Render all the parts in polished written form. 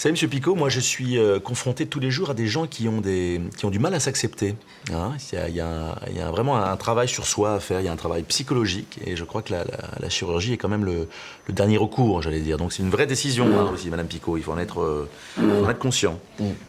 savez, Monsieur Picot, moi je suis confronté tous les jours à des gens qui ont du mal à s'accepter. Hein. Il y a vraiment un travail sur soi à faire, il y a un travail psychologique, et je crois que la chirurgie est quand même le dernier recours, j'allais dire. Donc c'est une vraie décision aussi, Madame Picot, il faut en être conscient.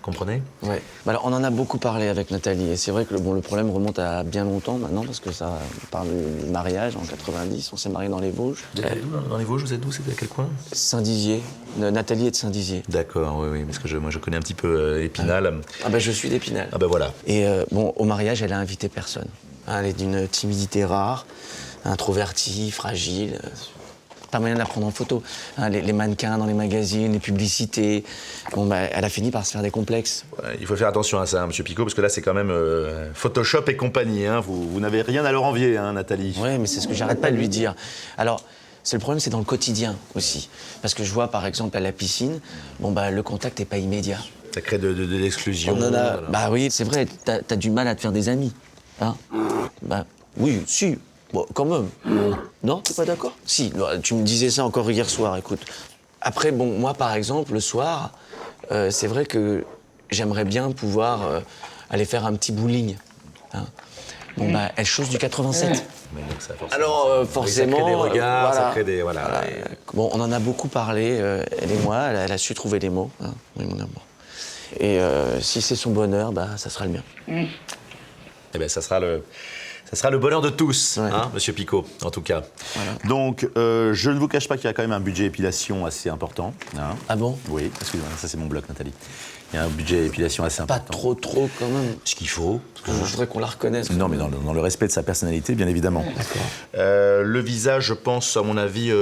Comprenez? Oui. Alors, on en a beaucoup parlé avec Nathalie, et c'est vrai que le problème remonte à bien longtemps maintenant, parce que ça parle du mariage en 90, on s'est mariés dans les Vosges. Vous êtes d'où, dans les Vosges, vous êtes d'où? C'était à quel coin? Saint-Dizier. Nathalie est de Saint-Dizier. D'accord, oui, parce que moi je connais un petit peu Épinal. Ah ben je suis d'Épinal. Ah ben voilà. Et au mariage, elle a invité personne. Elle est d'une timidité rare, introvertie, fragile. Pas moyen de la prendre en photo. Les mannequins dans les magazines, les publicités. Elle a fini par se faire des complexes. Ouais, il faut faire attention à ça, Monsieur Picot, parce que là c'est quand même Photoshop et compagnie. Hein. Vous n'avez rien à leur envier, hein, Nathalie. Oui, mais c'est ce que j'arrête pas de lui dire. Alors, le problème, c'est dans le quotidien aussi. Parce que je vois, par exemple, à la piscine, le contact n'est pas immédiat. Ça crée de l'exclusion. On en a... Bah oui, c'est vrai, t'as du mal à te faire des amis. Hein? Oui, si. Bon, quand même. Non, t'es pas d'accord? Si, tu me disais ça encore hier soir, écoute. Après, moi, par exemple, le soir, c'est vrai que j'aimerais bien pouvoir aller faire un petit bowling. Hein? Elle chose du 87. Mais donc ça, forcément, alors, forcément... Ça crée des regards, voilà. ça crée des... Voilà. Bon, on en a beaucoup parlé, elle et moi, elle a su trouver les mots. Hein, oui, mon amour. Et si c'est son bonheur, ça sera le mien. Eh bien, ça sera le bonheur de tous, hein, Monsieur Picot, en tout cas. Voilà. Donc, je ne vous cache pas qu'il y a quand même un budget épilation assez important. Hein. Ah bon? Oui, excusez-moi, ça c'est mon bloc, Nathalie. Il y a un budget épilation assez Pas important. trop, quand même. Ce qu'il faut. Parce que je voudrais qu'on la reconnaisse. Non, mais dans le respect de sa personnalité, bien évidemment. D'accord. Le visage, je pense, à mon avis,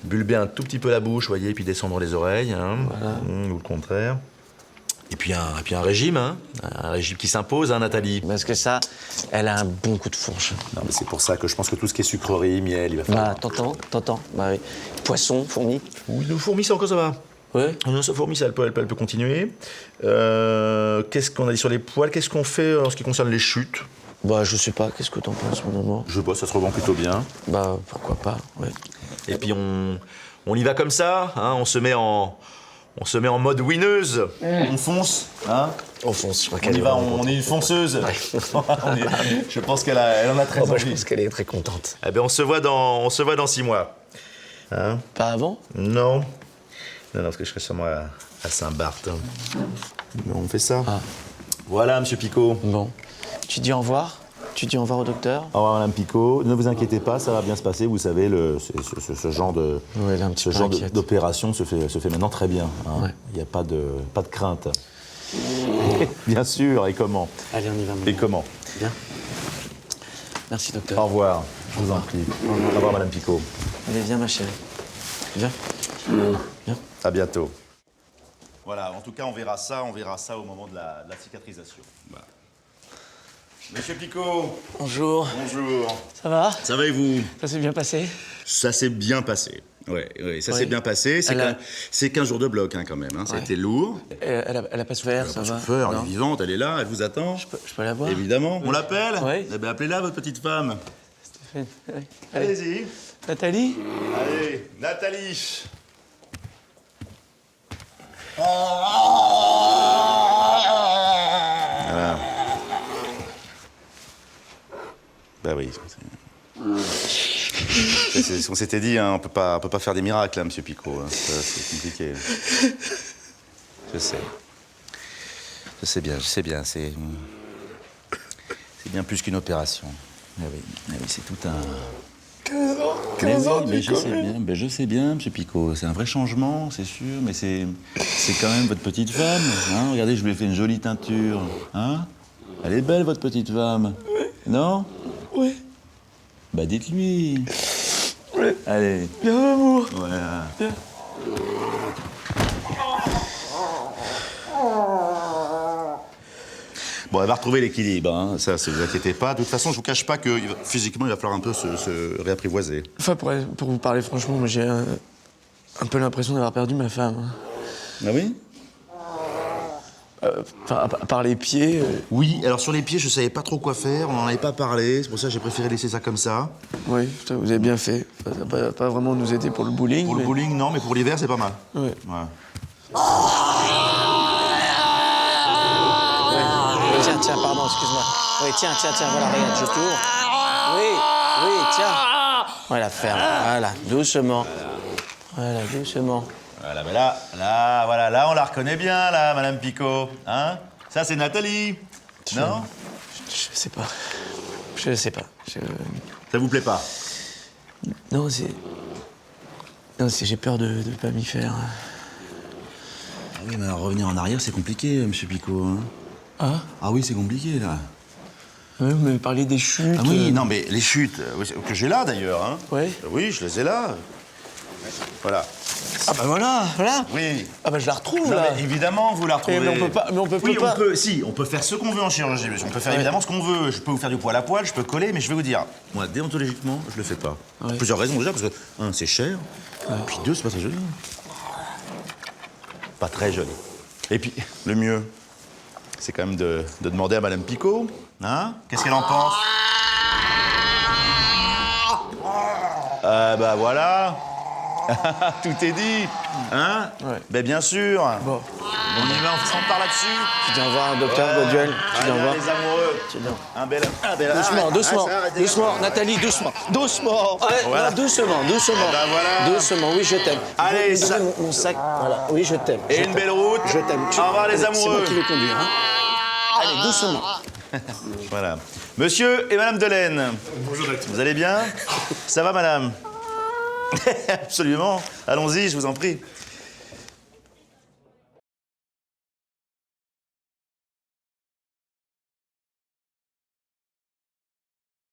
bulber un tout petit peu la bouche, vous voyez, et puis descendre les oreilles, hein, Voilà. ou le contraire. Et puis un régime, hein, un régime qui s'impose, hein, Nathalie. Parce que ça, elle a un bon coup de fourche. Non, mais c'est pour ça que je pense que tout ce qui est sucrerie, miel, il va falloir... T'entends. Oui. Poisson, fourmis. Oui, le fourmi, ça encore, ça va. Ouais. Non, ce fourmi, ça, elle peut continuer. Qu'est-ce qu'on a dit sur les poils? Qu'est-ce qu'on fait en ce qui concerne les chutes? Je sais pas, qu'est-ce que t'en penses, mon amour? Je vois, ça se revend plutôt bien. Pourquoi pas, ouais. Et puis on y va comme ça, hein, on se met en mode winneuse. On fonce, hein? On fonce, je crois On qu'elle y est va, vraiment on est une fonceuse. Je pense qu'elle en a très contente. Je envie. pense qu'elle est très contente. Eh bien, on se voit dans 6 mois. Hein? Pas avant? Non, parce que je serai sûrement à Saint-Barth. Mais on fait ça. Ah. Voilà, Monsieur Picot. Bon. Tu dis au revoir? Tu dis au revoir au docteur? Au revoir, Madame Picot. Ne vous inquiétez pas, ça va bien se passer. Vous savez, ce genre de Ouais, elle est un petit peu inquiète. d'opération se fait maintenant très bien. Hein. Ouais. Il n'y a pas de crainte. Bien sûr, et comment? Allez, on y va, Et comment? Bien. Merci, docteur. Au revoir, je vous en prie. Au revoir, Madame Picot. Allez, viens, ma chérie. Viens. Viens. À bientôt. Voilà, en tout cas, on verra ça au moment de la cicatrisation. Voilà. Monsieur Picot. Bonjour. Bonjour. Ça va? Ça va et vous? Ça s'est bien passé? Ça s'est bien passé. Oui, ça s'est bien passé. C'est 15 jours de bloc, hein, quand même. Hein. Ça a été lourd. Elle a pas souffert, ça va? Chauffeur, elle Non. est vivante, elle est là, elle vous attend. Je peux la voir? Évidemment. On l'appelle? Oui. Eh bien, appelez-la, votre petite femme. Stéphane, oui. Allez-y. Nathalie? Allez, Nathalie. Voilà. Bah oui. C'est ce qu'on s'était dit, hein, on peut pas faire des miracles, hein, Monsieur Picot. Hein. C'est compliqué. Je sais. Je sais bien. C'est bien plus qu'une opération. Mais oui, c'est tout un... 15 ans, je sais bien, Monsieur Picot. C'est un vrai changement, c'est sûr, mais c'est quand même votre petite femme. Hein. Regardez, je lui ai fait une jolie teinture. Hein. Elle est belle, votre petite femme. Oui. Non? Oui. Bah, dites-lui. Oui. Allez. Bien, amour. Voilà. Bien. Bon, elle va retrouver l'équilibre, hein. Ça, ne vous inquiétez pas. De toute façon, je vous cache pas que physiquement, il va falloir un peu se réapprivoiser. Enfin, pour vous parler franchement, moi j'ai un peu l'impression d'avoir perdu ma femme. Ah oui? À part les pieds. Oui, alors sur les pieds, je savais pas trop quoi faire, on n'en avait pas parlé, c'est pour ça que j'ai préféré laisser ça comme ça. Oui, putain, vous avez bien fait. Ça va pas vraiment nous aider pour le bowling. Pour le bowling, non, mais pour l'hiver, c'est pas mal. Ouais. Ouais. tiens, pardon, excuse-moi. Oui, tiens, voilà, regarde, je t'ouvre. Oui, tiens. Voilà, ferme. Voilà, doucement. Voilà, doucement. Voilà, mais là, on la reconnaît bien, là, Madame Picot. Hein? Ça, c'est Nathalie. Non? Je sais pas. Je sais pas. Ça vous plaît pas? Non, j'ai peur de pas m'y faire. Ah oui, mais alors, revenir en arrière, c'est compliqué, Monsieur Picot. Hein? Ah? Ah oui, c'est compliqué, là. Oui, vous m'avez parlé des chutes. Ah oui, non, mais les chutes, que j'ai là, d'ailleurs. Hein? Ouais. Oui, je les ai là. Voilà. Ah bah voilà. Oui. Ah bah je la retrouve, Non, là. mais évidemment, vous la retrouvez. Mais on peut pas. Oui, on peut faire ce qu'on veut en chirurgie, monsieur. On peut faire évidemment ce qu'on veut. Je peux vous faire du poil à poil, je peux coller, mais je vais vous dire, moi, déontologiquement, je le fais pas. Pour plusieurs raisons déjà, parce que, un, c'est cher, puis deux, c'est pas très joli. Pas très joli. Et puis, le mieux, c'est quand même de demander à Madame Picot, hein? Qu'est-ce qu'elle en pense? Ah bah voilà. Tout est dit, hein? Ouais. Ben bien sûr. Bon. On y va, on part là-dessus. Tu viens voir un docteur Goduel. Tu viens voir. Les amoureux. Tu viens. Un bel... Doucement, Nathalie, doucement. Ouais, Voilà. non, doucement. ben voilà. Doucement, oui, je t'aime. Allez, Vous me ça- donnez mon sac. Voilà, oui, je t'aime. Et Je une t'aime. belle route. Je t'aime. Au revoir, les C'est moi amoureux. qui vais conduire, hein. Allez, doucement. Voilà. Monsieur et Madame Delaine. Bonjour, docteur. Vous allez bien? Ça va, madame? Absolument. Allons-y, je vous en prie.